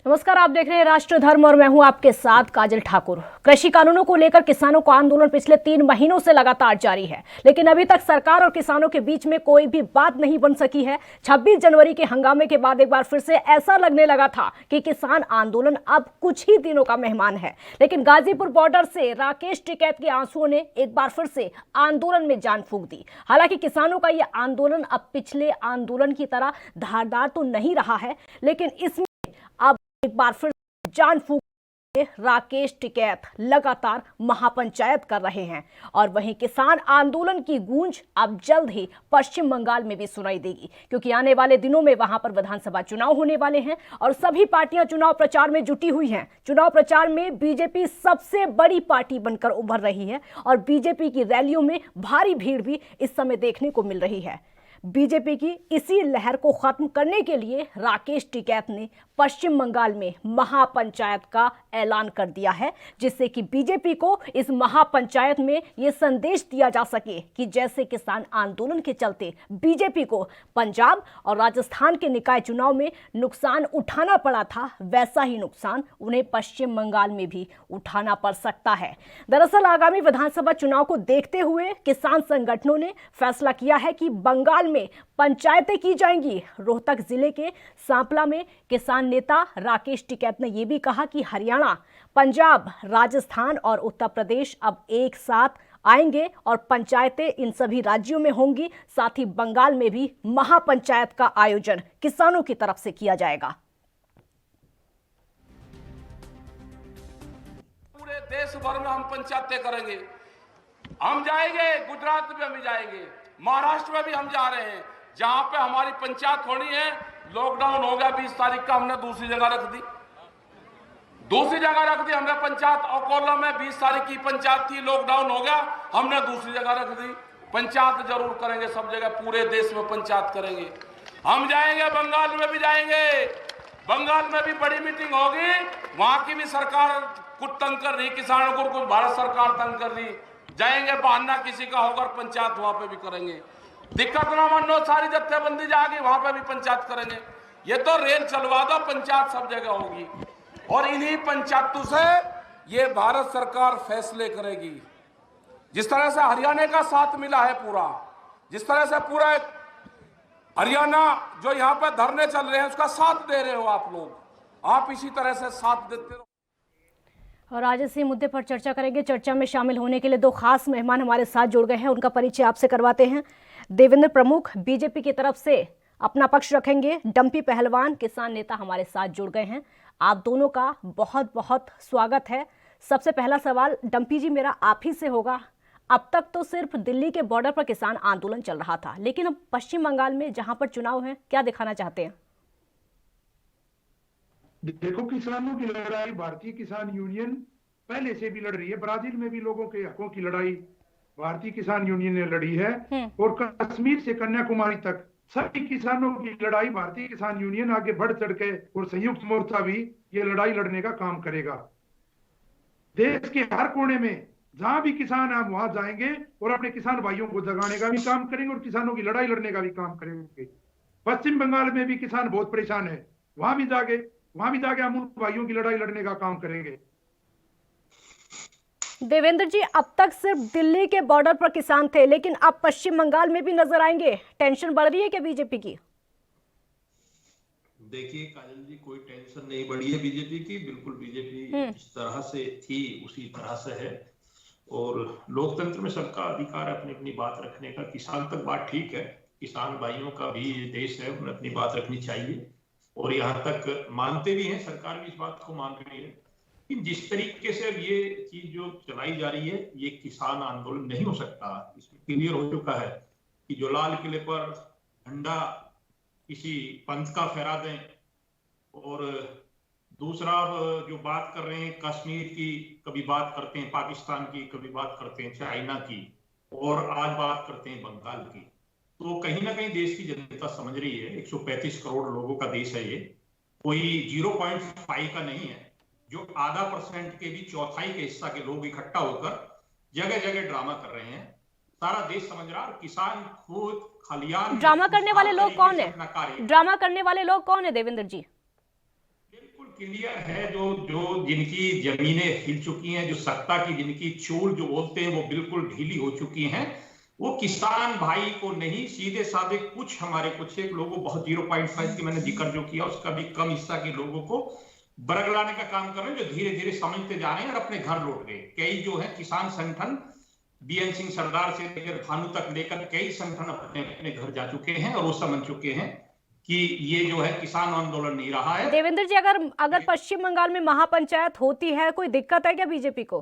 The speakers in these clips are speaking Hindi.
नमस्कार, आप देख रहे हैं राष्ट्र धर्म और मैं हूं आपके साथ काजल ठाकुर। कृषि कानूनों को लेकर किसानों का आंदोलन पिछले 3 महीनों से लगातार जारी है, लेकिन अभी तक सरकार और किसानों के बीच में कोई भी बात नहीं बन सकी है। 26 जनवरी के हंगामे के बाद एक बार फिर से ऐसा लगने लगा था कि किसान आंदोलन अब कुछ ही दिनों का मेहमान है, लेकिन गाजीपुर बॉर्डर से राकेश टिकैत के आंसुओं ने एक बार फिर से आंदोलन में जान फूंक दी। हालांकि किसानों का यह आंदोलन अब पिछले आंदोलन की तरह धारदार तो नहीं रहा है, लेकिन इसमें अब एक बार फिर जान फूंक राकेश टिकैत लगातार महापंचायत कर रहे हैं और वहीं किसान आंदोलन की गूंज अब जल्द ही पश्चिम बंगाल में भी सुनाई देगी, क्योंकि आने वाले दिनों में वहां पर विधानसभा चुनाव होने वाले हैं और सभी पार्टियां चुनाव प्रचार में जुटी हुई हैं। चुनाव प्रचार में बीजेपी सबसे बड़ी पार्टी बनकर उभर रही है और बीजेपी की रैलियों में भारी भीड़ भी इस समय देखने को मिल रही है। बीजेपी की इसी लहर को खत्म करने के लिए राकेश टिकैत ने पश्चिम बंगाल में महापंचायत का ऐलान कर दिया है, जिससे कि बीजेपी को इस महापंचायत में यह संदेश दिया जा सके कि जैसे किसान आंदोलन के चलते बीजेपी को पंजाब और राजस्थान के निकाय चुनाव में नुकसान उठाना पड़ा था, वैसा ही नुकसान उन्हें पश्चिम बंगाल में भी उठाना पड़ सकता है। दरअसल आगामी विधानसभा चुनाव को देखते हुए किसान संगठनों ने फैसला किया है कि बंगाल में पंचायतें की जाएंगी। रोहतक जिले के सांपला में किसान नेता राकेश टिकैत ने यह भी कहा कि हरियाणा, पंजाब, राजस्थान और उत्तर प्रदेश अब एक साथ आएंगे और पंचायतें इन सभी राज्यों में होंगी। साथ ही बंगाल में भी महापंचायत का आयोजन किसानों की तरफ से किया जाएगा। पूरे देश भर में हम पंचायतें करेंगे। हम जाएंगे, गुजरात में हम जाएंगे, महाराष्ट्र में भी हम जा रहे हैं। जहां पे हमारी पंचायत होनी है, लॉकडाउन हो गया 20 तारीख का, हमने दूसरी जगह रख दी हमने पंचायत। अकोला में 20 तारीख की पंचायत थी, लॉकडाउन हो गया, हमने दूसरी जगह रख दी। पंचायत जरूर करेंगे, सब जगह पूरे देश में पंचायत करेंगे। हम जाएंगे, बंगाल में भी जाएंगे, बंगाल में भी बड़ी मीटिंग होगी। वहां की भी सरकार कुछ तंग कर रही, किसानों को कुछ भारत सरकार तंग कर रही। जाएंगे, बहाना किसी का होगा, पंचायत वहां पे भी करेंगे। दिक्कत ना मानो, सारी जत्थेबंदी जाएगी, वहां पे भी पंचायत करेंगे। ये तो रेल चलवा दो, पंचायत सब जगह होगी और इन्हीं पंचायतों से ये भारत सरकार फैसले करेगी। जिस तरह से हरियाणा का साथ मिला है पूरा, जिस तरह से पूरा हरियाणा जो यहाँ पे धरने चल रहे हैं उसका साथ दे रहे हो आप लोग, आप इसी तरह से साथ देते रहो। और आज इसी मुद्दे पर चर्चा करेंगे। चर्चा में शामिल होने के लिए 2 खास मेहमान हमारे साथ जुड़ गए हैं, उनका परिचय आपसे करवाते हैं। देवेंद्र प्रमुख बीजेपी की तरफ से अपना पक्ष रखेंगे, डंपी पहलवान किसान नेता हमारे साथ जुड़ गए हैं। आप दोनों का बहुत बहुत स्वागत है। सबसे पहला सवाल डंपी जी मेरा आप ही से होगा। अब तक तो सिर्फ दिल्ली के बॉर्डर पर किसान आंदोलन चल रहा था, लेकिन अब पश्चिम बंगाल में जहां पर चुनाव है, क्या दिखाना चाहते हैं? देखो, किसानों की लड़ाई भारतीय किसान यूनियन पहले से भी लड़ रही है। ब्राजील में भी लोगों के हकों की लड़ाई भारतीय किसान यूनियन ने लड़ी है और कश्मीर से कन्याकुमारी तक सभी किसानों की लड़ाई भारतीय किसान यूनियन आगे बढ़ चढ़ के और संयुक्त मोर्चा भी ये लड़ाई लड़ने का काम करेगा। देश के हर कोने में जहां भी किसान है वहां जाएंगे और अपने किसान भाइयों को जगाने का भी काम करेंगे और किसानों की लड़ाई लड़ने का भी काम करेंगे। पश्चिम बंगाल में भी किसान बहुत परेशान है, वहां भी जाके हम उन भाइयों की लड़ाई लड़ने का काम करेंगे। देवेंद्र जी, अब तक सिर्फ दिल्ली के बॉर्डर पर किसान थे, लेकिन अब पश्चिम बंगाल में भी नजर आएंगे। टेंशन बढ़ रही है क्या बीजेपी की? देखिए काजल जी, कोई टेंशन नहीं बढ़ी है बीजेपी की। बिल्कुल बीजेपी जिस तरह से थी उसी तरह से है और लोकतंत्र में सबका अधिकार है अपनी अपनी बात रखने का। किसान तक बात ठीक है, किसान भाइयों का भी ये देश है, उन्हें अपनी बात रखनी चाहिए और यहाँ तक मानते भी हैं, सरकार भी इस बात को मान रही है कि जिस तरीके से अब ये चीज जो चलाई जा रही है ये किसान आंदोलन नहीं हो सकता। इसमें क्लियर हो चुका है कि जो लाल किले पर झंडा किसी पंथ का फहरा दें और दूसरा जो बात कर रहे हैं कश्मीर की, कभी बात करते हैं पाकिस्तान की, कभी बात करते हैं चाइना की और आज बात करते हैं बंगाल की। तो कहीं ना कहीं देश की जनता समझ रही है 135 करोड़ लोगों का देश है ये, कोई 0.5 का नहीं है जो आधा % के भी चौथाई के हिस्सा के लोग इकट्ठा होकर जगह जगह ड्रामा कर रहे हैं। सारा देश समझ रहा है। किसान खुद खलियान ड्रामा करने वाले लोग कौन है? ड्रामा करने वाले लोग कौन है देवेंद्र जी? बिल्कुल क्लियर है, जो जिनकी जमीनें हिल चुकी हैं, जो सत्ता की जिनकी चूल जो बोलते हैं वो बिल्कुल ढीली हो चुकी हैं, वो किसान भाई को नहीं, सीधे साधे कुछ हमारे कुछ एक लोगों, बहुत 0.5 की मैंने जिक्र जो किया उसका भी कम हिस्सा के लोगों को बरगलाने का काम कर रहे हैं, जो धीरे धीरे समझते जा रहे हैं और अपने घर लौट गए। कई जो है किसान संगठन बीएन सिंह सरदार से लेकर भानु तक लेकर कई संगठन अपने अपने घर जा चुके हैं और वो समझ चुके हैं कि ये जो है किसान आंदोलन नहीं रहा है। देवेंद्र जी, अगर पश्चिम बंगाल में महापंचायत होती है, कोई दिक्कत है क्या बीजेपी को?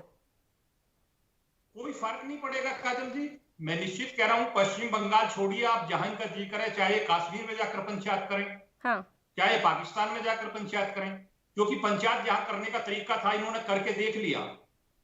कोई फर्क नहीं पड़ेगा काजल जी, मैं निश्चित कह रहा हूं। पश्चिम बंगाल छोड़िए, आप जहां का जी करें, चाहे कश्मीर में जाकर पंचायत करें, हाँ, चाहे पाकिस्तान में जाकर पंचायत करें, क्योंकि पंचायत जहां करने का तरीका था इन्होंने करके देख लिया,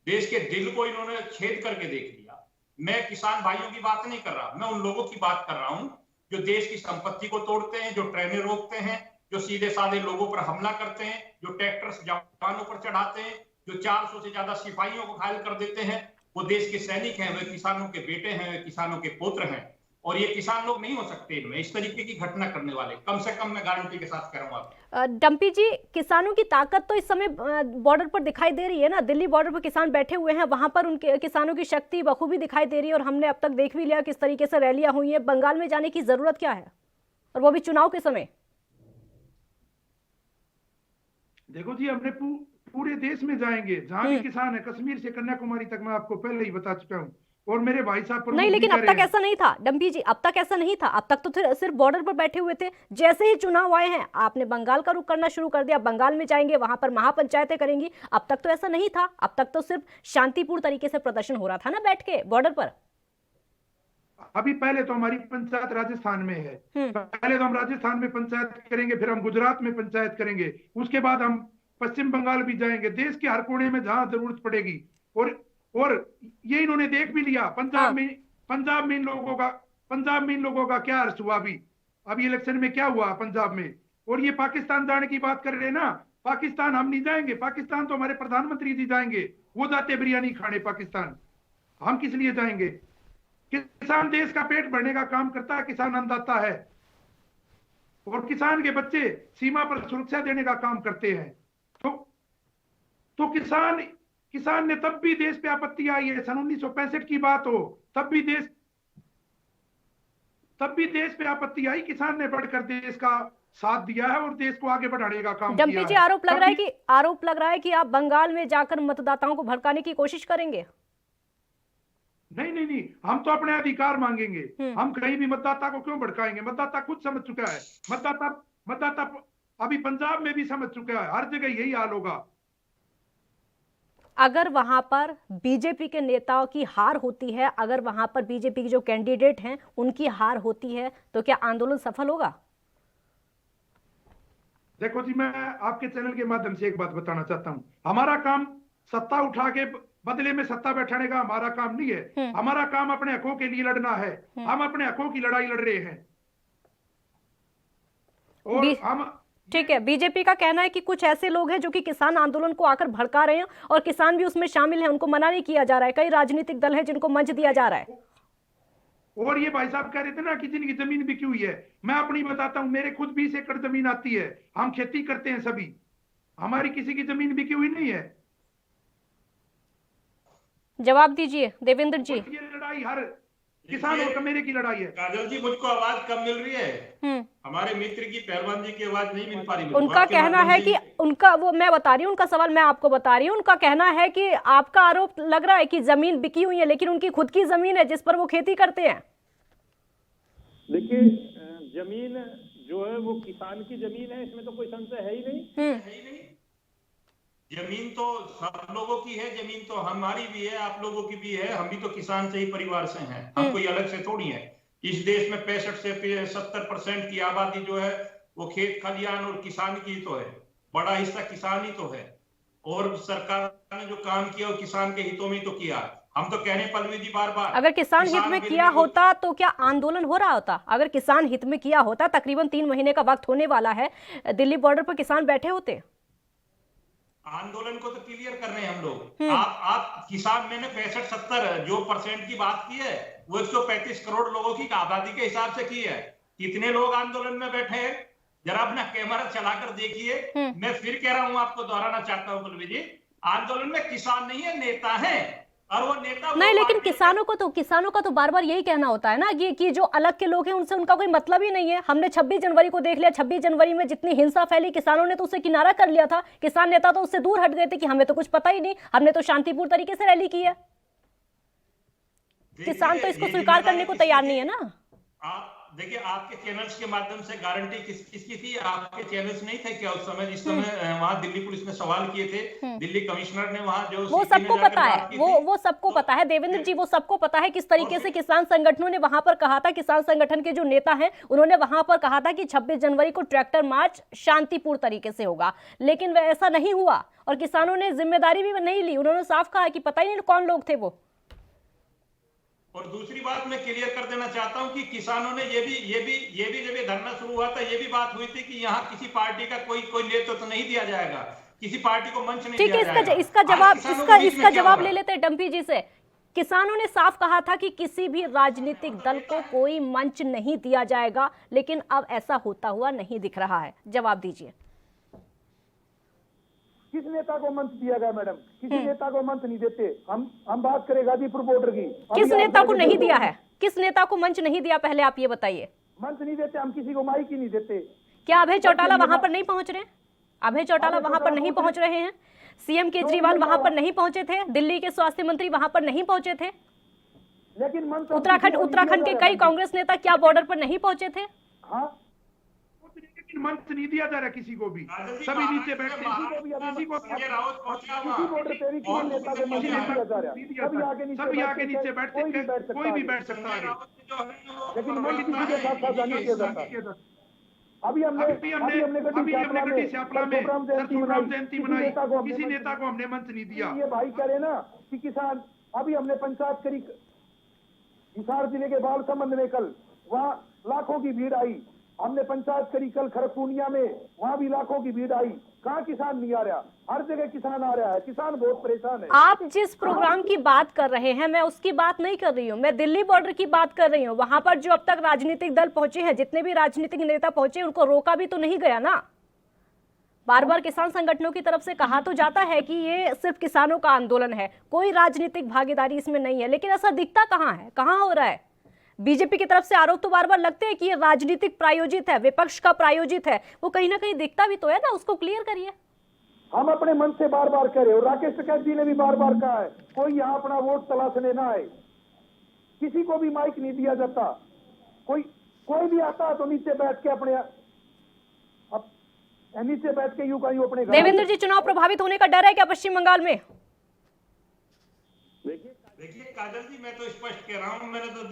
देश के दिल को इन्होंने छेद करके देख लिया। मैं किसान भाइयों की बात नहीं कर रहा, मैं उन लोगों की बात कर रहा हूं जो देश की संपत्ति को तोड़ते हैं, जो ट्रेनें रोकते हैं, जो सीधे साधे लोगों पर हमला करते हैं, जो ट्रैक्टर्स जवानों पर चढ़ाते हैं, जो 400 से ज्यादा सिपाहियों को घायल कर देते हैं, वो देश के सैनिक हैं, वे किसानों के बेटे हैं, वे किसानों के पुत्र हैं। और ये किसान लोग नहीं हो सकते इनमें इस तरीके की घटना करने वाले, कम से कम मैं गारंटी के साथ कह रहा हूं। डम्पी जी, किसानों की ताकत तो इस समय बॉर्डर पर दिखाई दे रही है ना, दिल्ली बॉर्डर पर किसान बैठे हुए हैं, वहां पर उनके किसानों की शक्ति बखूबी दिखाई दे रही है और हमने अब तक देख भी लिया किस तरीके से रैलियां हुई हैं। बंगाल में जाने की जरूरत क्या है, और वो भी चुनाव के समय? देखो जी, हमने पूरे देश में जाएंगे, जहां भी किसान है, कश्मीर से कन्याकुमारी तक, मैं आपको पहले ही बता चुका हूँ। और मेरे भाई साहब नहीं, लेकिन अब तक ऐसा नहीं था डम्पी जी, अब तक ऐसा नहीं था। अब तक तो सिर्फ बॉर्डर पर बैठे हुए थे। जैसे ही चुनाव आए हैं, आपने बंगाल का रुख करना शुरू कर दिया, बंगाल में जाएंगे, वहां पर महापंचायतें करेंगी। अब तक तो ऐसा नहीं था, अब तक तो सिर्फ शांतिपूर्ण तरीके से प्रदर्शन हो रहा था ना बैठ के बॉर्डर पर। अभी पहले तो हमारी पंचायत राजस्थान में है, पहले तो हम राजस्थान में पंचायत करेंगे, फिर हम गुजरात में पंचायत करेंगे, उसके बाद हम पश्चिम बंगाल भी जाएंगे, देश के हर कोने में जहां जरूरत पड़ेगी। और ये इन्होंने देख भी लिया, पंजाब में इन लोगों का क्या अर्थ हुआ अभी इलेक्शन में क्या हुआ पंजाब में। और ये पाकिस्तान जाने की बात कर रहे हैं ना, पाकिस्तान हम नहीं जाएंगे, पाकिस्तान तो हमारे प्रधानमंत्री जी जाएंगे, वो जाते बिरयानी खाने पाकिस्तान, हम किस लिए जाएंगे? किसान देश का पेट भरने का काम करता है, किसान अन्नदाता है, और किसान के बच्चे सीमा पर सुरक्षा देने का काम करते हैं। तो किसान ने तब भी देश पे आपत्ति आई है, सन 1965 की बात हो, तब भी देश पे आपत्ति आई, किसान ने बढ़कर देश का साथ दिया है और देश को आगे बढ़ाने का काम किया है। डम्पी जी, आरोप लग रहा है कि आप बंगाल में जाकर मतदाताओं को भड़काने की कोशिश करेंगे। नहीं, हम तो अपने अधिकार मांगेंगे, हम कहीं भी मतदाता को क्यों भड़काएंगे? मतदाता खुद समझ चुका है, मतदाता अभी पंजाब में भी समझ चुका है, हर जगह यही हाल होगा। अगर वहां पर बीजेपी के नेताओं की हार होती है, अगर वहां पर बीजेपी के जो कैंडिडेट हैं उनकी हार होती है, तो क्या आंदोलन सफल होगा? देखो जी, मैं आपके चैनल के माध्यम से एक बात बताना चाहता हूं, हमारा काम सत्ता उठा के बदले में सत्ता बैठाने का हमारा काम नहीं है। हमारा काम अपने हकों के लिए लड़ना है, हम अपने हकों की लड़ाई लड़ रहे हैं। और हम ठीक है, बीजेपी का कहना है कि कुछ ऐसे लोग हैं जो कि किसान आंदोलन को आकर भड़का रहे हैं और किसान भी उसमें शामिल हैं, उनको मना नहीं किया जा रहा है। कई राजनीतिक दल हैं जिनको मंच दिया जा रहा है। और ये भाई साहब कह रहे थे ना कि जिनकी जमीन बिकी हुई है, मैं अपनी बताता हूं, मेरे खुद 20 एकड़ जमीन आती है, हम खेती करते हैं सभी, हमारी किसी की जमीन बिकी हुई नहीं है। जवाब दीजिए देवेंद्र जी। ये लड़ाई हर किसान और कमेरे की लड़ाई है। काजल जी, मुझको आवाज कम मिल रही है, हमारे मित्र की पहलवान जी की आवाज नहीं मिल पा रही। उनका कहना है कि मैं बता रही हूँ उनका सवाल, मैं आपको बता रही हूँ। उनका कहना है कि आपका आरोप लग रहा है कि जमीन बिकी हुई है, लेकिन उनकी खुद की जमीन है जिस पर वो खेती करते हैं। देखिए, जमीन जो है वो किसान की जमीन है, इसमें तो कोई संशय है ही नहीं। जमीन तो सब लोगों की है, जमीन तो हमारी भी है, आप लोगों की भी है, हम भी तो किसान से ही परिवार से हैं, हम कोई अलग से थोड़ी है। इस देश में 65 से 70% की आबादी जो है वो खेत खलियान और किसान की तो है, बड़ा हिस्सा किसान ही तो है। और सरकार ने जो काम किया वो किसान के हितों में तो किया। हम तो कहने पल्लवी जी बार-बार, अगर किसान हित में किया होता तो क्या आंदोलन हो रहा होता? अगर किसान हित में किया होता, तकरीबन 3 महीने का वक्त होने वाला है, दिल्ली बॉर्डर पर किसान बैठे होते। आंदोलन को तो क्लियर कर रहे हैं हम लोग। आप किसान, मैंने 65-70 जो % की बात की है वो 135 करोड़ लोगों की आबादी के हिसाब से की है। कितने लोग आंदोलन में बैठे हैं? जरा अपना कैमरा चलाकर देखिए। मैं फिर कह रहा हूं, आपको दोहराना चाहता हूं कुलवी जी, आंदोलन में किसान नहीं है, नेता है। और वो नेता नहीं, लेकिन किसानों का तो बार बार यही कहना होता है ना कि जो अलग के लोग हैं उनसे उनका कोई मतलब ही नहीं है। हमने 26 जनवरी को देख लिया, 26 जनवरी में जितनी हिंसा फैली, किसानों ने तो उससे किनारा कर लिया था। किसान नेता तो उससे दूर हट गए थे कि हमें तो कुछ पता ही नहीं, हमने तो शांतिपूर्ण तरीके से रैली की है। किसान तो इसको स्वीकार करने को तैयार नहीं है ना। देखिए, आपके चैनल्स के माध्यम से गारंटी किसकी थी? आपके चैनल्स नहीं थे क्या उस समय, जिस समय वहां दिल्ली पुलिस ने सवाल किए थे? दिल्ली कमिश्नर ने वहां जो वो सबको पता है, वो सबको पता है देवेंद्र जी, वो सबको पता है किस तरीके से किसान संगठनों ने वहां पर कहा था। किसान संगठन के जो नेता हैं उन्होंने वहां पर कहा था कि 26 जनवरी को ट्रैक्टर मार्च शांतिपूर्ण तरीके से होगा, लेकिन वह ऐसा नहीं हुआ और किसानों ने जिम्मेदारी भी नहीं ली। उन्होंने साफ कहा कि पता ही नहीं कौन लोग थे वो। और दूसरी बात मैं क्लियर कर देना चाहता हूं कि किसानों ने ये भी जब ये धरना शुरू हुआ था, ये भी बात हुई थी कि यहाँ किसी पार्टी का कोई नेतृत्व तो नहीं दिया जाएगा, किसी पार्टी को मंच नहीं दिया जाएगा। ठीक है, इसका जवाब ले लेते हैं डम्पी जी से। किसानों ने साफ कहा था कि किसी भी राजनीतिक दल को कोई मंच नहीं दिया जाएगा, लेकिन अब ऐसा होता हुआ नहीं दिख रहा है। जवाब दीजिए। किस नेता को मंच दिया गया मैडम? किसी नेता को मंच नहीं देते। हम बात करें गाजीपुर बॉर्डर की। किस नेता को नहीं दिया है? किस नेता को मंच नहीं दिया, पहले आप ये बताइए। मंच नहीं देते, हम किसी को माइक ही नहीं देते। क्या अभय चौटाला वहां पर नहीं पहुंच रहे? अभय चौटाला वहां पर नहीं पहुंच रहे हैं? सीएम केजरीवाल वहां पर नहीं पहुंचे थे? दिल्ली के स्वास्थ्य मंत्री वहां पर नहीं पहुंचे थे? लेकिन मंच उत्तराखंड के कई कांग्रेस नेता क्या बॉर्डर पर नहीं पहुंचे थे? हाँ, मंच नहीं दिया जा रहा किसी को भी। सभी नीचे बैठ के सभी आके नीचे बैठते, कोई भी बैठ सकता है। लेकिन मंच किसी के साथ साझा नहीं किया जाता। अभी हमने गड्डी श्यापला में परशुराम जयंती मनाई, किसी नेता को हमने मंच नहीं दिया। ये भाई कह रहे ना कि किसान, अभी हमने पंचायत करी हिसार जिले के बाल संबंध में, कल वहाँ लाखों की भीड़ आई। हमने पंचायत करी कल खरपूर्णिया में, वहाँ भी लाखों की भीड़ आई। कहाँ किसान नहीं आ रहा? हर जगह किसान आ रहा है। किसान बहुत परेशान है। आप जिस प्रोग्राम की बात कर रहे हैं, मैं उसकी बात नहीं कर रही हूँ, मैं दिल्ली बॉर्डर की बात कर रही हूँ। वहां पर जो अब तक राजनीतिक दल पहुंचे हैं, जितने भी राजनीतिक नेता पहुंचे, उनको रोका भी तो नहीं गया ना। बार बार किसान संगठनों की तरफ से कहा तो जाता है कि ये सिर्फ किसानों का आंदोलन है, कोई राजनीतिक भागीदारी इसमें नहीं है, लेकिन ऐसा दिखता कहाँ है, कहाँ हो रहा है? बीजेपी की तरफ से आरोप तो बार बार लगते हैं कि ये राजनीतिक प्रायोजित है, विपक्ष का प्रायोजित है, वो कहीं ना कहीं दिखता भी तो है ना, उसको क्लियर करिए। हम अपने मन से बार बार कह रहे हो, राकेश टिकैत जी ने भी बार बार कहा है, कोई यहाँ अपना वोट तलाशने ना आए, किसी को भी माइक नहीं दिया जाता। कोई भी आता है तो नीचे बैठ के यूं कहीं अपने। देवेंद्र जी, चुनाव प्रभावित होने का डर है क्या पश्चिम बंगाल में? देखिए काजल जी, मैं तो स्पष्ट कह रहा हूँ, मैंने तो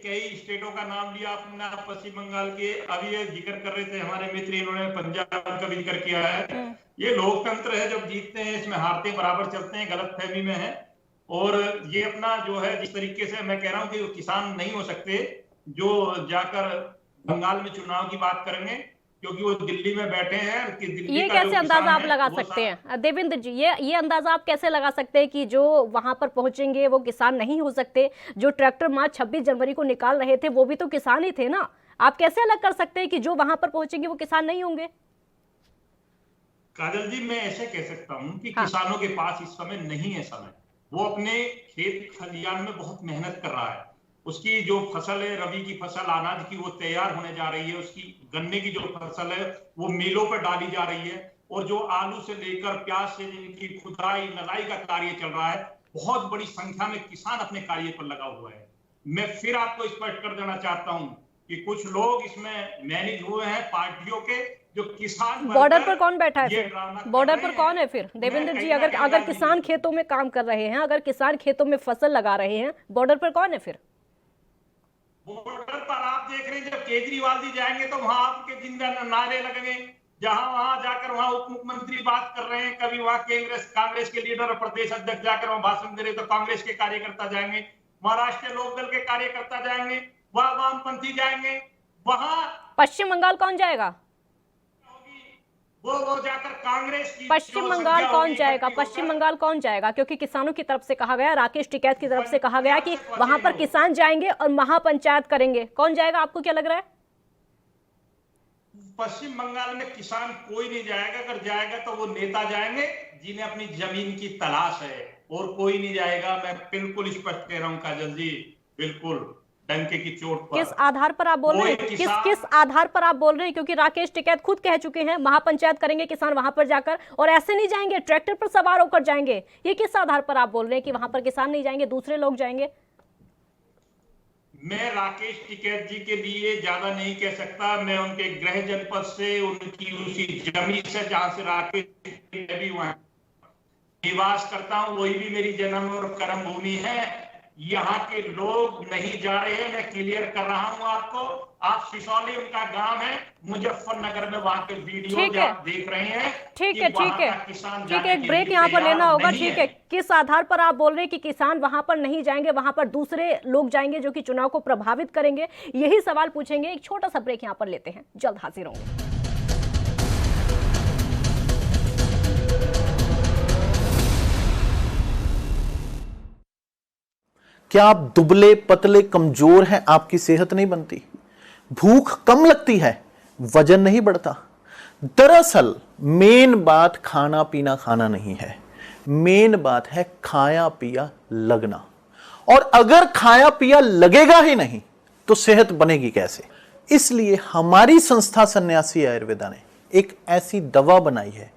कई स्टेटों का नाम लिया अपना, पश्चिम बंगाल के। अभी ये जिक्र कर रहे थे हमारे मित्र, इन्होंने पंजाब का भी जिक्र किया है। ये लोकतंत्र है, जब जीतते हैं इसमें हारते बराबर चलते हैं, गलतफहमी में है। और ये अपना जो है, जिस तरीके से मैं कह रहा हूँ कि किसान नहीं हो सकते जो जाकर बंगाल में चुनाव की बात करेंगे, क्योंकि वो दिल्ली में बैठे हैं कि दिल्ली ये कैसे अंदाजा आप लगा सकते हैं देवेंद्र जी? ये अंदाजा आप कैसे लगा सकते हैं कि जो वहां पर पहुंचेंगे वो किसान नहीं हो सकते? जो ट्रैक्टर मार्च 26 जनवरी को निकाल रहे थे वो भी तो किसान ही थे ना। आप कैसे अलग कर सकते हैं कि जो वहां पर पहुंचेंगे वो किसान नहीं होंगे? काजल जी, मैं ऐसे कह सकता हूँ कि किसानों के पास इस समय नहीं है समय। वो अपने खेत खलियान में बहुत मेहनत कर रहा है। उसकी जो फसल है, रबी की फसल अनाज की, वो तैयार होने जा रही है। उसकी गन्ने की जो फसल है वो मिलों पर डाली जा रही है। और जो आलू से लेकर प्याज से जिनकी खुदाई नलाई का कार्य चल रहा है, बहुत बड़ी संख्या में किसान अपने कार्य पर लगा हुआ है। मैं फिर आपको स्पष्ट कर देना चाहता हूं कि कुछ लोग इसमें मैनेज हुए हैं पार्टियों के, जो किसान। बॉर्डर पर कौन बैठा है फिर? बॉर्डर पर कौन है फिर देवेंद्र जी? अगर किसान खेतों में काम कर रहे हैं, अगर किसान खेतों में फसल लगा रहे हैं, बॉर्डर पर कौन है फिर? बॉर्डर पर आप देख रहे हैं, जब केजरीवाल जी जाएंगे तो वहां आपके जिंदा नारे लगेंगे। जहां वहां जाकर वहां उप मुख्यमंत्री बात कर रहे हैं, कभी वहां कांग्रेस के लीडर और प्रदेश अध्यक्ष जाकर वहां भाषण दे रहे, तो कांग्रेस के कार्यकर्ता जाएंगे। महाराष्ट्र लोकदल के कार्यकर्ता जाएंगे, वहां वामपंथी जाएंगे। वहां पश्चिम बंगाल कौन जाएगा? वो जाकर कांग्रेस की पश्चिम बंगाल कौन जाएगा? पश्चिम बंगाल कौन जाएगा? क्योंकि किसानों की तरफ से कहा गया, राकेश टिकैत की तरफ से कहा गया कि वहां पर किसान जाएंगे और महापंचायत करेंगे। कौन जाएगा? आपको क्या लग रहा है? पश्चिम बंगाल में किसान कोई नहीं जाएगा, अगर जाएगा तो वो नेता जाएंगे जिन्हें अपनी जमीन की तलाश है, और कोई नहीं जाएगा। मैं बिल्कुल स्पष्ट कह रहा हूं काजल जी, बिल्कुल डंके की चोट पर। किस आधार पर आप बोल रहे हैं? किस आधार पर आप बोल रहे हैं? क्योंकि राकेश टिकैत खुद कह चुके हैं महापंचायत करेंगे किसान वहां पर जाकर, और ऐसे नहीं जाएंगे, ट्रैक्टर पर सवार होकर जाएंगे। ये किस आधार पर आप बोल रहे हैं कि वहां पर किसान नहीं जाएंगे, दूसरे लोग जाएंगे? मैं राकेश टिकैत जी के लिए ज्यादा नहीं कह सकता। मैं उनके गृह जनपद से, उनकी उसी जमीन से जहां से राकेश भी वहां निवास करता हूं, वही भी मेरी जन्म और कर्म भूमि है। यहाँ के लोग नहीं जा रहे हैं, मैं क्लियर कर रहा हूँ आपको। आप सिसौली उनका गांव है, मुजफ्फरनगर में वहां के वीडियो आप देख रहे हैं। ठीक है, एक ब्रेक यहाँ पर लेना होगा। ठीक है, किस आधार पर आप बोल रहे हैं कि किसान वहां पर नहीं जाएंगे, वहां पर दूसरे लोग जाएंगे जो कि चुनाव को प्रभावित करेंगे? यही सवाल पूछेंगे। एक छोटा सा ब्रेक यहाँ पर लेते हैं, जल्द हाजिर होंगे। क्या आप दुबले पतले कमजोर हैं? आपकी सेहत नहीं बनती, भूख कम लगती है, वजन नहीं बढ़ता? दरअसल मेन बात खाना पीना खाना नहीं है, मेन बात है खाया पिया लगना। और अगर खाया पिया लगेगा ही नहीं तो सेहत बनेगी कैसे? इसलिए हमारी संस्था सन्यासी आयुर्वेदा ने एक ऐसी दवा बनाई है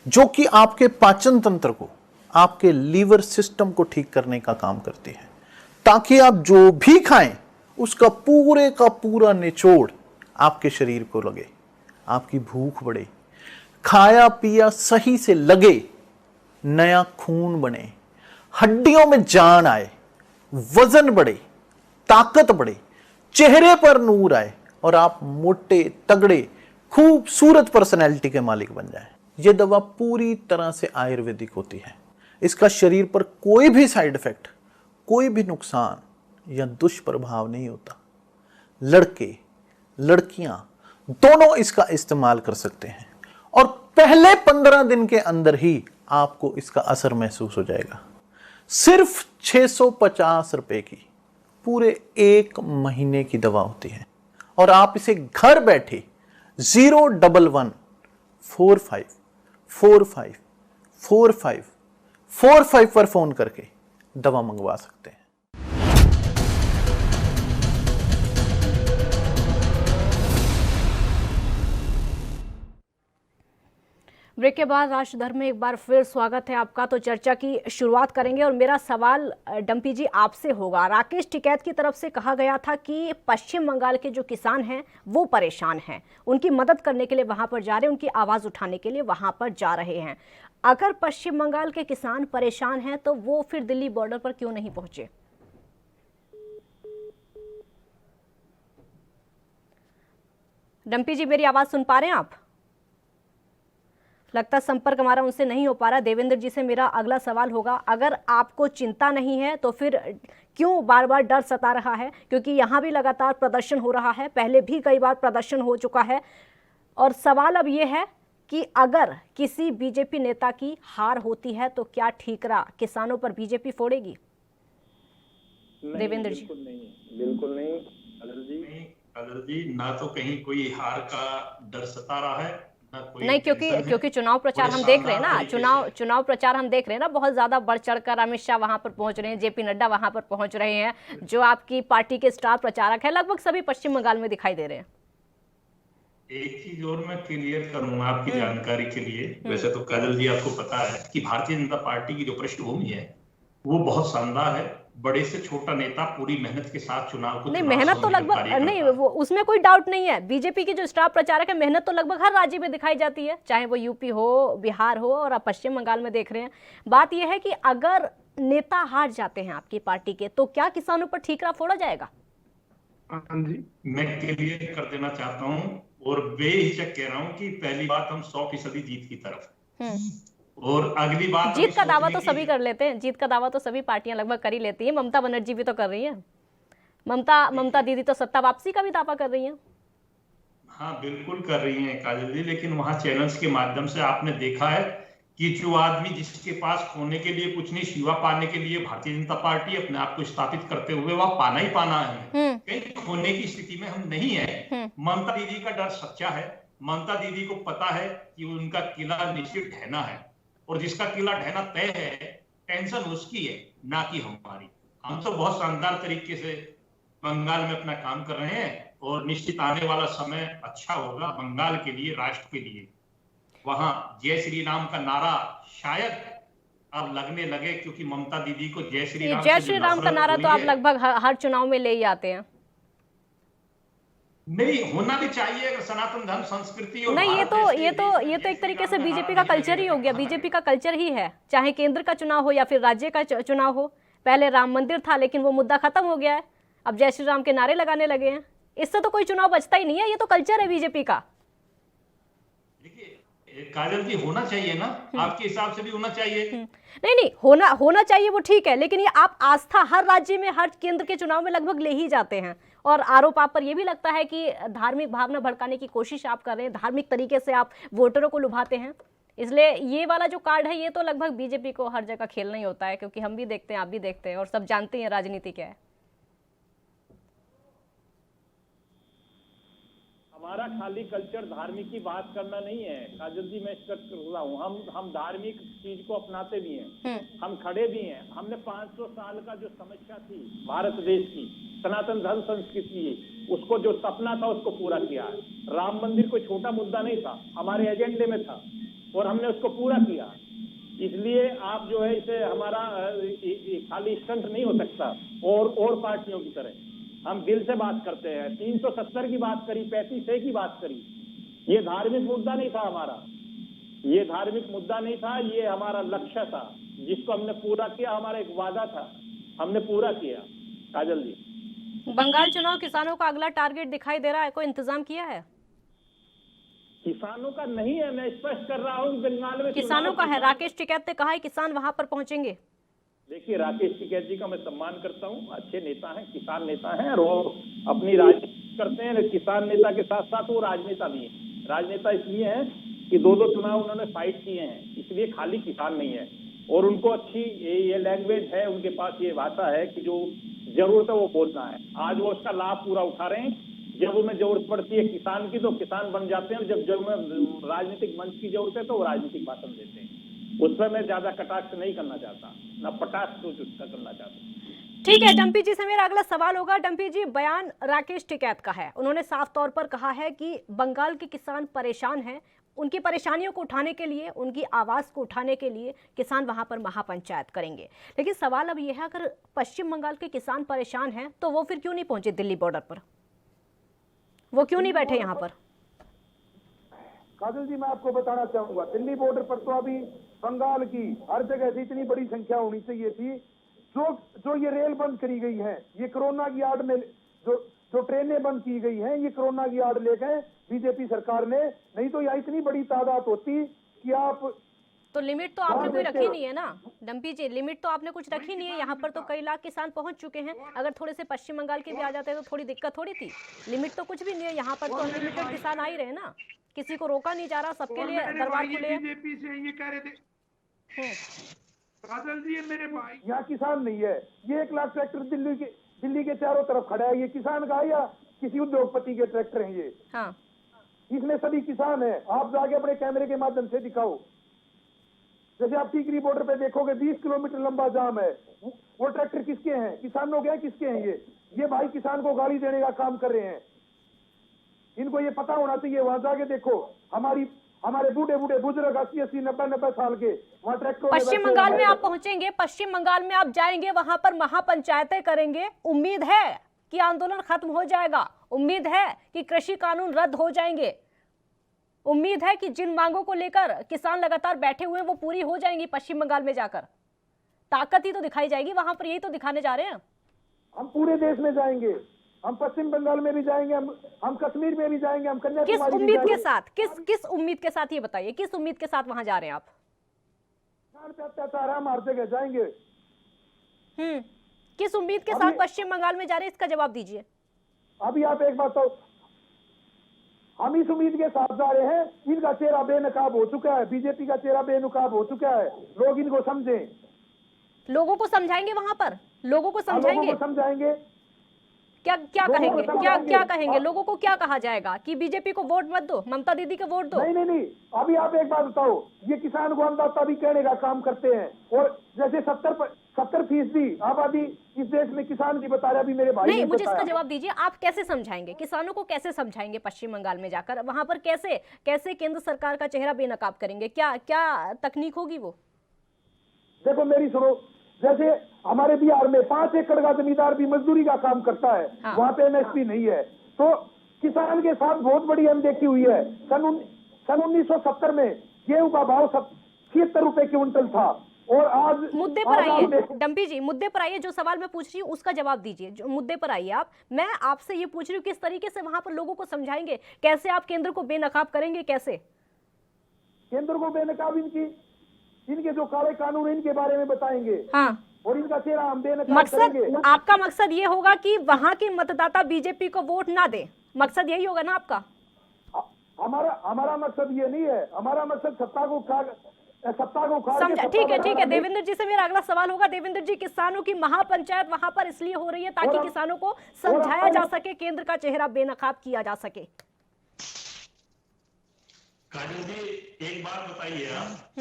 जो कि आपके पाचन तंत्र को, आपके लीवर सिस्टम को ठीक करने का काम करती है, ताकि आप जो भी खाएं उसका पूरे का पूरा निचोड़ आपके शरीर को लगे, आपकी भूख बढ़े, खाया पिया सही से लगे, नया खून बने, हड्डियों में जान आए, वजन बढ़े, ताकत बढ़े, चेहरे पर नूर आए और आप मोटे तगड़े खूबसूरत पर्सनैलिटी के मालिक बन जाएं। यह दवा पूरी तरह से आयुर्वेदिक होती है। इसका शरीर पर कोई भी साइड इफेक्ट, कोई भी नुकसान या दुष्प्रभाव नहीं होता। लड़के लड़कियां दोनों इसका इस्तेमाल कर सकते हैं और पहले 15 दिन के अंदर ही आपको इसका असर महसूस हो जाएगा। सिर्फ 650 रुपए की पूरे 1 महीने की दवा होती है और आप इसे घर बैठे 01145454545 पर फोन करके दवा मंगवा सकते हैं। ब्रेक के बाद राष्ट्रधर्म में एक बार फिर स्वागत है आपका। तो चर्चा की शुरुआत करेंगे और मेरा सवाल डंपी जी आपसे होगा। राकेश टिकैत की तरफ से कहा गया था कि पश्चिम बंगाल के जो किसान हैं वो परेशान हैं, उनकी मदद करने के लिए वहां पर जा रहे हैं, उनकी आवाज उठाने के लिए वहां पर जा रहे हैं। अगर पश्चिम बंगाल के किसान परेशान हैं तो वो फिर दिल्ली बॉर्डर पर क्यों नहीं पहुंचे? डंपी जी मेरी आवाज सुन पा रहे हैं आप? लगता संपर्क हमारा उनसे नहीं हो पा रहा। देवेंद्र जी से मेरा अगला सवाल होगा, अगर आपको चिंता नहीं है तो फिर क्यों बार बार डर सता रहा है? क्योंकि यहाँ भी लगातार प्रदर्शन हो रहा है, पहले भी कई बार प्रदर्शन हो चुका है। और सवाल अब ये है कि अगर किसी बीजेपी नेता की हार होती है तो क्या ठीकरा किसानों पर बीजेपी फोड़ेगी? देवेंद्र जी। बिल्कुल नहीं अदर जी, ना तो कहीं कोई हार का डर सता रहा है, नहीं, क्योंकि चुनाव प्रचार हम देख रहे हैं ना, चुनाव प्रचार हम देख रहे हैं ना, बहुत ज्यादा बढ़ चढ़कर अमित शाह वहां पर पहुंच रहे हैं, जेपी नड्डा वहां पर पहुंच रहे हैं, जो आपकी पार्टी के स्टार प्रचारक है लगभग सभी पश्चिम बंगाल में दिखाई दे रहे हैं। एक चीज और मैं क्लियर करूंगा आपकी जानकारी के लिए। वैसे तो काजल जी आपको पता है कि भारतीय जनता पार्टी की जो पृष्ठभूमि है वो बहुत शानदार है। बड़े से छोटा नेता पूरी मेहनत के साथ चुनाव को, नहीं मेहनत तो लगभग नहीं, वो उसमें कोई डाउट नहीं है। बीजेपी की जो स्टार प्रचारक है, मेहनत तो लगभग हर राज्य में दिखाई जाती है, चाहे वो यूपी हो, बिहार हो, और आप पश्चिम बंगाल में देख रहे हैं। बात यह है कि अगर नेता हार जाते हैं आपकी पार्टी के तो क्या किसानों पर ठीकरा फोड़ा जाएगा? मैं क्लियर कर देना चाहता हूँ और बेहिचक कह रहा हूँ कि पहली बात हम 100% जीत की तरफ, और अगली बात जीत का दावा तो सभी कर लेते हैं, जीत का दावा तो सभी पार्टियां लगभग कर ही लेती हैं। ममता बनर्जी भी तो कर रही है, ममता दीदी तो सत्ता वापसी का भी दावा कर रही हैं। हाँ बिल्कुल कर रही हैं काजल जी, लेकिन वहां चैनल्स के माध्यम से आपने देखा है कि जो आदमी जिसके पास खोने के लिए कुछ नहीं, शिवा पाने के लिए भारतीय जनता पार्टी अपने आप को स्थापित करते हुए वह पाना ही पाना है, कहीं खोने की स्थिति में हम नहीं है। ममता दीदी का डर सच्चा है, ममता दीदी को पता है कि उनका किला निश्चित ढहना है, और जिसका किला ढहना तय है, टेंशन उसकी है, ना कि हमारी। हम तो बहुत शानदार तरीके से बंगाल में अपना काम कर रहे हैं, और निश्चित आने वाला समय अच्छा होगा बंगाल के लिए, राष्ट्र के लिए। वहां जय श्री राम का नारा शायद अब लगने लगे, क्योंकि ममता दीदी को जय श्री राम का नारा तो आप लगभग हर चुनाव में ले ही आते हैं। नहीं, होना भी चाहिए अगर सनातन धर्म संस्कृति और नहीं, ये तो एक तरीके से बीजेपी का कल्चर ही हो गया। बीजेपी का कल्चर ही है, चाहे केंद्र का चुनाव हो या फिर राज्य का चुनाव हो। पहले राम मंदिर था, लेकिन वो मुद्दा खत्म हो गया है, अब जय श्री राम के नारे लगाने लगे हैं। इससे तो कोई चुनाव बचता ही नहीं है, ये तो कल्चर है बीजेपी का। देखिए काजल जी, होना चाहिए ना, आपके हिसाब से भी होना चाहिए। नहीं, होना चाहिए, वो ठीक है, लेकिन ये आप आस्था हर राज्य में, हर केंद्र के चुनाव में लगभग ले ही जाते हैं। और आरोप आप पर यह भी लगता है कि धार्मिक भावना भड़काने की कोशिश आप कर रहे हैं, धार्मिक तरीके से आप वोटरों को लुभाते हैं। इसलिए ये वाला जो कार्ड है, ये तो लगभग बीजेपी को हर जगह खेलना ही होता है, क्योंकि हम भी देखते हैं, आप भी देखते हैं, और सब जानते हैं राजनीति क्या है। हमारा खाली कल्चर धार्मिक की बात करना नहीं है काजल जी, मैं स्पष्ट कर रहा हूँ। हम धार्मिक चीज को अपनाते भी हैं, हम खड़े भी हैं। हमने 500 साल का जो समस्या थी भारत देश की, सनातन धर्म संस्कृति, उसको जो सपना था उसको पूरा किया है। राम मंदिर कोई छोटा मुद्दा नहीं था, हमारे एजेंडे में था, और हमने उसको पूरा किया। इसलिए आप जो है इसे हमारा खाली स्टंट नहीं हो सकता, और पार्टियों की तरह हम दिल से बात करते हैं। 370 की बात करी, 35A की बात करी, ये धार्मिक मुद्दा नहीं था हमारा, ये धार्मिक मुद्दा नहीं था, ये हमारा लक्ष्य था जिसको हमने पूरा किया। हमारा एक वादा था, हमने पूरा किया। काजल जी, बंगाल चुनाव किसानों का अगला टारगेट दिखाई दे रहा है, कोई इंतजाम किया है? किसानों का नहीं है, मैं स्पष्ट कर रहा हूँ। बंगाल में किसानों का है। राकेश टिकैत ने कहा है किसान वहां पर पहुंचेंगे। देखिए, राकेश टिकैत जी का मैं सम्मान करता हूँ, अच्छे नेता हैं, किसान नेता हैं, और वो अपनी राजनीति करते हैं। किसान नेता के साथ साथ वो राजनेता भी हैं। राजनेता इसलिए हैं कि 2 चुनाव उन्होंने फाइट किए हैं, इसलिए खाली किसान नहीं है। और उनको अच्छी ये लैंग्वेज है, उनके पास ये भाषा है कि जो जरूरत है वो बोलना है। आज वो उसका लाभ पूरा उठा रहे हैं। जब उन्हें जरूरत पड़ती है किसान की तो किसान बन जाते हैं, जब उन्हें राजनीतिक मंच की जरूरत है तो वो राजनीतिक भाषण देते हैं। उसमें मैं ज्यादा कटाक्ष नहीं करना चाहता, ना पटाक्ष उसका करना चाहता। ठीक है, डम्पी जी से मेरा अगला सवाल होगा। डम्पी जी, बयान राकेश टिकैत का है, उन्होंने साफ तौर पर कहा है कि बंगाल के किसान परेशान हैं, उनकी परेशानियों को उठाने के लिए, उनकी आवाज को उठाने के लिए किसान वहां पर महापंचायत करेंगे। लेकिन सवाल अब यह है, अगर पश्चिम बंगाल के किसान परेशान हैं तो वो फिर क्यों नहीं पहुंचे दिल्ली बॉर्डर पर, वो क्यों नहीं बैठे यहाँ पर? काजल जी, मैं आपको बताना चाहूंगा, दिल्ली बॉर्डर पर तो अभी बंगाल की हर जगह से इतनी बड़ी संख्या होनी चाहिए थी। जो ये रेल बंद करी गई है, ये कोरोना की आड़ में जो ट्रेनें बंद की गई हैं, ये कोरोना की आड़ ले गए बीजेपी सरकार ने। नहीं तो यहाँ इतनी बड़ी तादाद होती कि आप तो लिमिट तो आपने कोई रखी नहीं है ना डम्पी जी, लिमिट तो आपने कुछ रखी नहीं है। यहाँ पर तो कई लाख किसान पहुंच चुके हैं, अगर थोड़े से पश्चिम बंगाल के भी आ जाते तो थोड़ी दिक्कत थोड़ी थी। लिमिट तो कुछ भी नहीं है, यहाँ पर तो अनलिमिटेड किसान आ ही रहे ना, किसी को रोका नहीं जा रहा, सबके लिए दरबार खुले। बीजेपी से ये कह रहे थे काजल जी, मेरे भाई यहाँ किसान नहीं है। ये 1 लाख ट्रैक्टर दिल्ली के चारों तरफ खड़ा है, ये किसान का या किसी उद्योगपति के ट्रैक्टर हैं ये? हाँ, इसमें सभी किसान हैं। आप जाके अपने कैमरे के माध्यम से दिखाओ। जैसे आप टीकरी बॉर्डर पे देखोगे 20 किलोमीटर लंबा जाम है, वो ट्रैक्टर किसके हैं? किसानों के हैं, किसके हैं ये भाई किसान को गाली देने का काम कर रहे हैं। इनको ये पता होना चाहिए। वहां जाके देखो, हमारे बूढ़े बुजुर्ग 80-80, 90-90 साल के वहाँ ट्रैक्टर। पश्चिम बंगाल में आप पहुंचेंगे, पश्चिम बंगाल में आप जाएंगे, वहां पर महापंचायतें करेंगे। उम्मीद है कि आंदोलन खत्म हो जाएगा, उम्मीद है कि कृषि कानून रद्द हो जाएंगे, उम्मीद है कि जिन मांगों को लेकर किसान लगातार बैठे हुए हैं वो पूरी हो जाएंगी। पश्चिम बंगाल में जाकर ताकत ही तो दिखाई जाएगी वहां पर, यही तो दिखाने जा रहे हैं। हम पूरे देश में जाएंगे, हम पश्चिम बंगाल में भी जाएंगे, हम कश्मीर में भी जाएंगे, हम कन्याकुमारी किस उम्मीद के साथ, किस उम्मीद के साथ, ये बताइए किस उम्मीद के साथ वहां जा रहे हैं आप? अत्याचार हम हर जगह जाएंगे। किस उम्मीद के साथ पश्चिम बंगाल में जा रहे हैं, इसका जवाब दीजिए। अभी आप एक बात तो, हम इस उम्मीद के साथ जा रहे हैं, इनका चेहरा बेनकाब हो चुका है, बीजेपी का चेहरा बेनकाब हो चुका है, लोग इनको समझें। लोगों को समझाएंगे वहां पर, लोगों को समझाएंगे, क्या क्या कहेंगे, क्या कहेंगे लोगों को, क्या कहा जाएगा कि बीजेपी को वोट मत दो, ममता दीदी को वोट दो? नहीं, अभी आप एक बात बताओ, ये किसान को अन्नदाता भी कहने का काम करते हैं, और जैसे 70% आबादी इस देश में किसान की बता रहा, अभी मेरे भाई नहीं, मुझे इसका जवाब दीजिए, आप कैसे समझाएंगे किसानों को, कैसे समझाएंगे पश्चिम बंगाल में जाकर, वहां पर कैसे केंद्र सरकार का चेहरा बेनकाब करेंगे, क्या तकनीक होगी वो? देखो मेरी सुनो, जैसे हमारे बिहार में 5 एकड़ का जमींदार भी मजदूरी का काम करता है, हाँ। वहाँ पे एमएसपी नहीं है, तो किसान के साथ बहुत बड़ी अनदेखी हुई है। सन 1970 में गेहूं का भाव 76 रुपए क्विंटल था, और आज मुद्दे पर आइए डम्पी जी, मुद्दे पर आइए, जो सवाल मैं पूछ रही हूँ उसका जवाब दीजिए, जो मुद्दे पर आइए आप। मैं आपसे ये पूछ रही हूँ किस तरीके से वहां पर लोगों को समझाएंगे, कैसे आप केंद्र को बेनकाब करेंगे, कैसे केंद्र को बेनकाब इनके जो काले कानून है इनके बारे में बताएंगे, हाँ, और इनका चेहरा हम बेनकाब करेंगे। आपका मकसद ये होगा कि वहां के मतदाता बीजेपी को वोट ना दे, मकसद यही होगा ना आपका? हमारा मकसद ये नहीं है, हमारा मकसद सत्ता को समझा, ठीक है। देवेंद्र जी से मेरा अगला सवाल होगा। देवेंद्र जी, किसानों की महापंचायत वहां पर इसलिए हो रही है ताकि किसानों को समझाया जा सके, केंद्र का चेहरा बेनकाब किया जा सके। काजल जी, एक बात बताइए, आप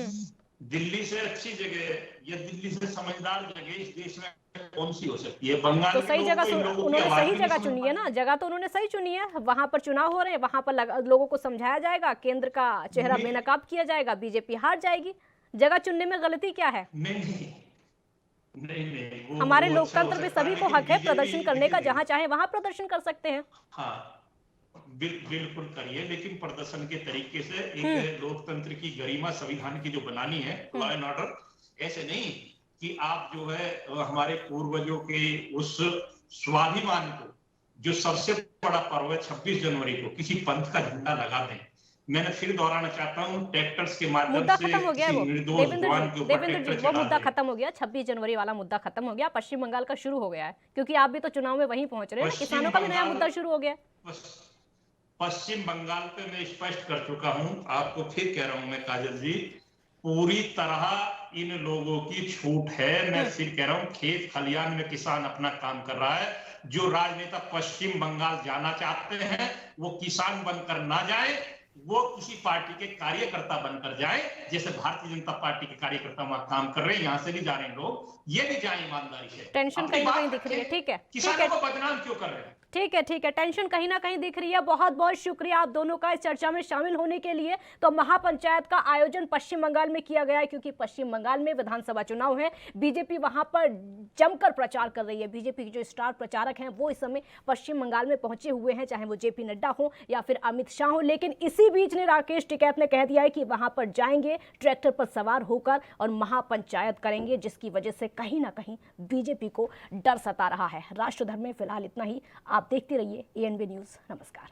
दिल्ली से अच्छी जगह या दिल्ली से समझदार जगह इस देश में कौन सी हो सकती है? बंगाल तो सही जगह उन्होंने सही जगह चुनी है ना, जगह तो उन्होंने सही चुनी है, वहां पर चुनाव हो रहे हैं, वहां पर लोगों को समझाया जाएगा, केंद्र का चेहरा बेनकाब किया जाएगा, बीजेपी हार जाएगी। जगह चुनने में गलती क्या है? नहीं, हमारे लोकतंत्र में सभी को हक है प्रदर्शन करने का, जहां चाहे वहां प्रदर्शन कर सकते हैं। हाँ, बिल्कुल करिए, लेकिन प्रदर्शन के तरीके से, एक लोकतंत्र की गरिमा संविधान की जो बनानी है, लॉ एंड ऑर्डर, ऐसे नहीं कि आप जो है हमारे पूर्वजों के उस स्वाभिमान को, जो सबसे बड़ा पर्व है 26 जनवरी को, किसी पंथ का झंडा लगा दें। मैंने फिर दोहराना चाहता हूँ, ट्रैक्टर्स के माध्यम से खत्म हो गया वो। देवेंद्र जी, वो मुद्दा खत्म हो गया, 26 जनवरी वाला मुद्दा खत्म हो गया, पश्चिम बंगाल का शुरू हो गया है, क्योंकि आप भी तो चुनाव में वहीं पहुंच रहे हैं, किसानों का भी नया मुद्दा शुरू हो गया। पश्चिम बंगाल पे मैं स्पष्ट कर चुका हूं, आपको फिर कह रहा हूं मैं, काजल जी, पूरी तरह इन लोगों की छूट है। मैं फिर कह रहा हूं, खेत खलियान में किसान अपना काम कर रहा है। जो राजनेता पश्चिम बंगाल जाना चाहते हैं वो किसान बनकर ना जाए, वो किसी पार्टी के कार्यकर्ता बनकर जाए, जैसे भारतीय जनता पार्टी के कार्यकर्ता वहां काम कर रहे हैं, यहाँ से भी जा रहे हैं लोग, ये भी जाए ईमानदारी से। टेंशन कहीं ना कहीं दिख रही है, ठीक है, किसानों को बदनाम क्यों कर रहे हैं? ठीक है, टेंशन कहीं ना कहीं दिख रही है। बहुत बहुत शुक्रिया आप दोनों का इस चर्चा में शामिल होने के लिए। तो महापंचायत का आयोजन पश्चिम बंगाल में किया गया है, क्योंकि पश्चिम बंगाल में विधानसभा चुनाव है, बीजेपी वहां पर जमकर प्रचार कर रही है। बीजेपी के जो स्टार प्रचारक हैं वो इस समय पश्चिम बंगाल में पहुंचे हुए हैं, चाहे वो जेपी नड्डा हो या फिर अमित शाह हो। लेकिन इसी बीच ने राकेश टिकैत ने कह दिया है कि वहां पर जाएंगे ट्रैक्टर पर सवार होकर और महापंचायत करेंगे, जिसकी वजह से कहीं ना कहीं बीजेपी को डर सता रहा है। राष्ट्रधर्म में फिलहाल इतना ही। आप देखते रहिए ANB न्यूज़। नमस्कार।